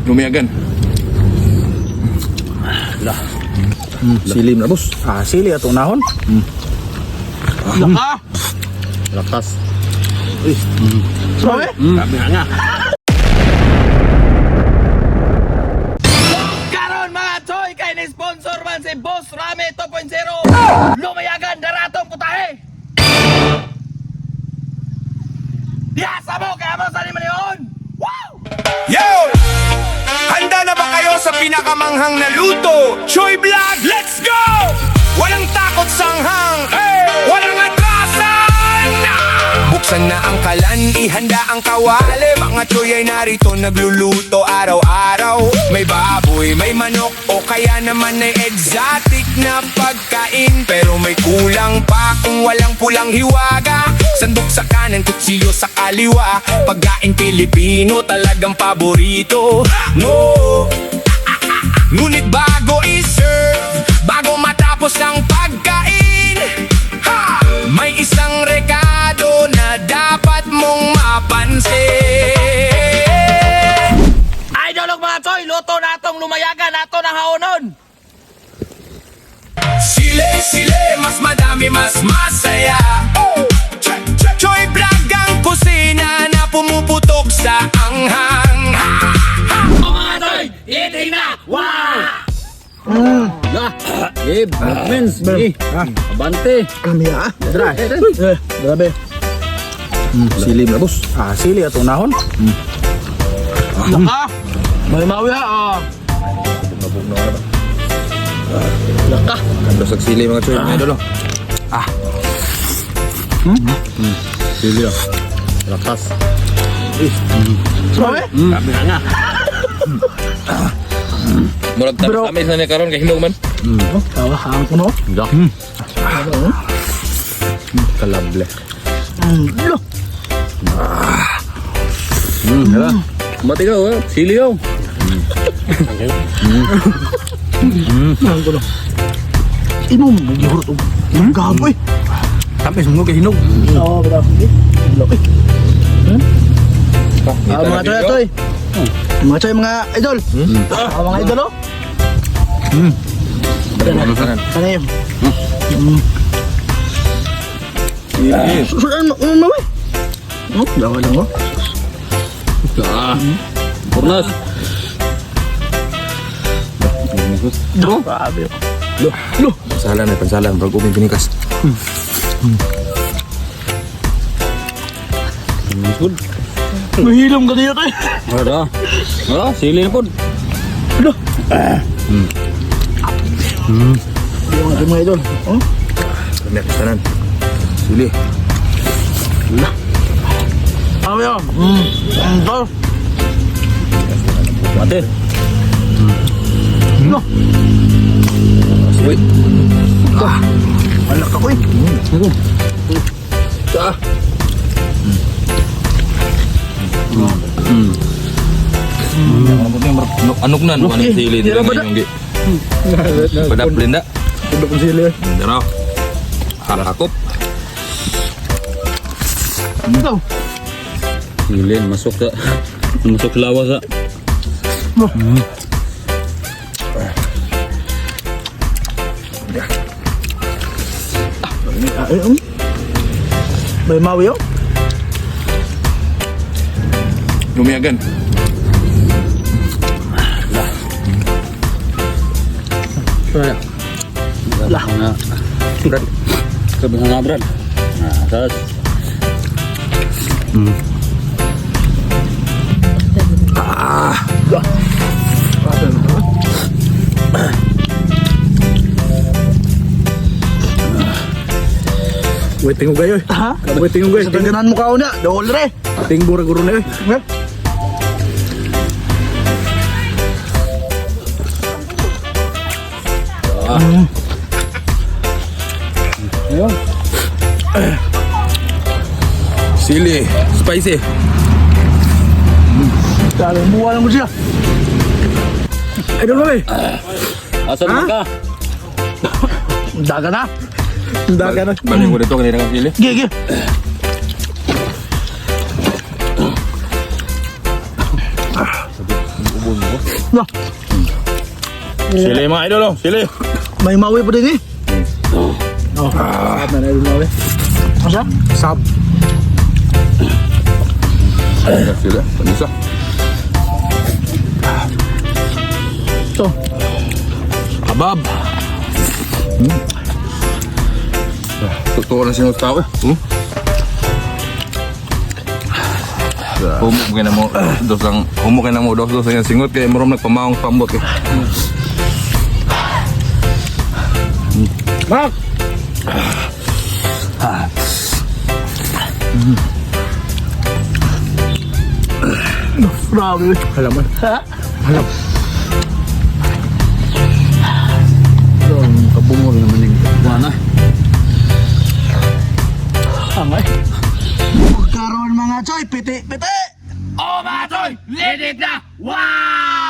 lumiyagan. Lah. Silim na boss. Sili atong nahon. Laka. Lakas. Sorry. Sabi nga. Karon mga choy, kay ni sponsor man si Boss Rame 2.0. Lumayagan daratong putahe. Yasa mo kaya mo sa lima niyon. Wow! Yo! Handa na ba kayo sa pinakamanghang na luto? Choy Vlog, let's go! Walang takot sanghang, walang atrasan! Buksan na ang kalan, ihanda ang kawali. Mga choy ay narito, nagluluto araw-araw. May baboy, may manok, o kaya naman ay exotic na pagkain. Pero may kulang pa kung walang pulang hiwaga. Sandok sa kanan, kutsilyo sa kaliwa. Pagkain Pilipino talagang paborito. No! Ngunit bago i-serve, bago matapos ang pagkain, ha! May isang rekado na dapat mong mapansin. Idol og mga choy, luto na atong lumayagan ato ng haonon. Sile, mas madami, mas masaya. Choy Vlog ang kusina na pumuputok sa anghang. O mga choy, eating na! Wow! Lah. Mens. Abante. Kami Dra. Grabe. Silim na boss. Sili atong nahon. Laka! May mawi ha, Nabugnaw na ba? Laka. Kando sa silim mga choy. Mga idol. Silim. Lakas. Sorry. Sabi nga. Murag tamis na niya karon kay hinog man. Tawa hang kuno. Dak. Kalable. Lo. Hala. Mati ka, sili ka. Hang kuno. Inom gihurot og. Gaboy. Tapos mo kay hinog. Oo, bro. Loki. Mga choy. Mga choy, mga idol. Mga idol oh. Sana yun. Susulan mo eh. Dawa lang oh. Purnas. Grabe oh. Lo. Pansalan ay pansalan. Bago may pinikas. Mahilom ka dito eh. Wala, sili na po. Lo. Yung ating mga idol. Oh. Kami kasanan. Sili. Ano yun? Ito. Mati. Lo. Wait. Alak ako eh. Anok na no anong sili Dira ba nila yung gi. Padaplin da. Tundok ang sili eh. Dira. Halakop. Ito. Silin, masuk sa lawas sa. May mawi oh. Lumiyagan. Lah. Brad. Sabi nga Brad. Tas. Waiting mo kayo eh. Ha? Waiting mo kayo. Sa tangganan mo ka una. Dool re. Ating gura-gura na eh. Ayun. Sili, spicy. Dali, buwa lang mo siya. Idol mo eh. Asa naman ka? Daga na. Daga na. Balik ko dito kanina ng sili. Gigi. No, Sili mga idol, oh. Sili. may mawi pa din eh. Oh, sarap na yung mawi. Asa? Sab. Sili. Panisa. Ito. Kabab. Totoo na sinong tao eh. Humuk na mo dos ang singot kaya marom nagpamaong pambot eh. Mak! Grabe. Halaman. Halam. Kabungol naman yung buwana. Angay. Magkaroon mga choy, piti-piti! Oh mga choy, let it na! Wow!